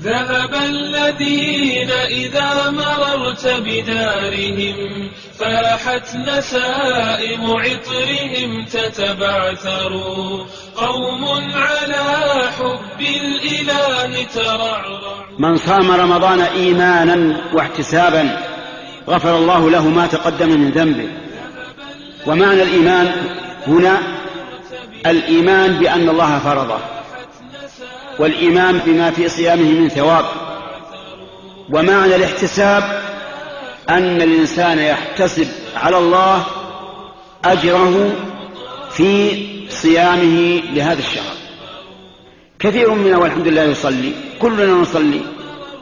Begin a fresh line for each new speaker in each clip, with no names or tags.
ذهب الذين إذا مررت بدارهم فاحت نسائم عطرهم تتبعثر، قوم على حب الإله ترعرع.
من صام رمضان إيمانا واحتسابا غفر الله له ما تقدم من ذنبه. ومعنى الإيمان هنا الإيمان بأن الله فرضه، والإيمان بما في صيامه من ثواب. ومعنى الاحتساب أن الإنسان يحتسب على الله أجره في صيامه لهذا الشهر. كثير منا والحمد لله يصلي، كلنا نصلي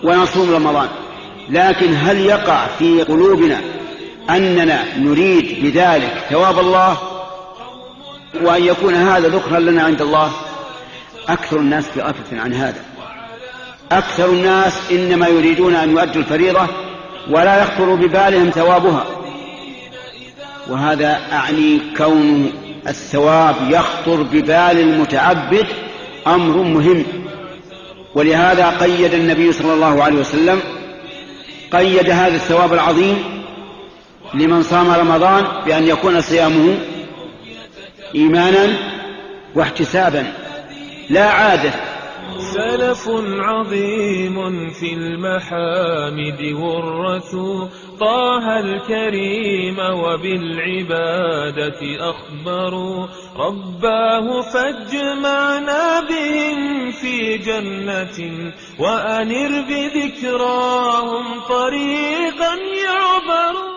ونصوم رمضان، لكن هل يقع في قلوبنا أننا نريد بذلك ثواب الله وأن يكون هذا ذكرا لنا عند الله؟ أكثر الناس في غفلة عن هذا. أكثر الناس إنما يريدون أن يؤدوا الفريضة ولا يخطر ببالهم ثوابها، وهذا أعني كون الثواب يخطر ببال المتعبد أمر مهم. ولهذا قيد النبي صلى الله عليه وسلم قيد هذا الثواب العظيم لمن صام رمضان بأن يكون صيامه إيمانا واحتسابا لا عادة.
سلف عظيم في المحامد ورثوا طه الكريم وبالعبادة أخبروا، رباه فاجمعنا بهم في جنة وأنر بذكراهم طريقا يعبر.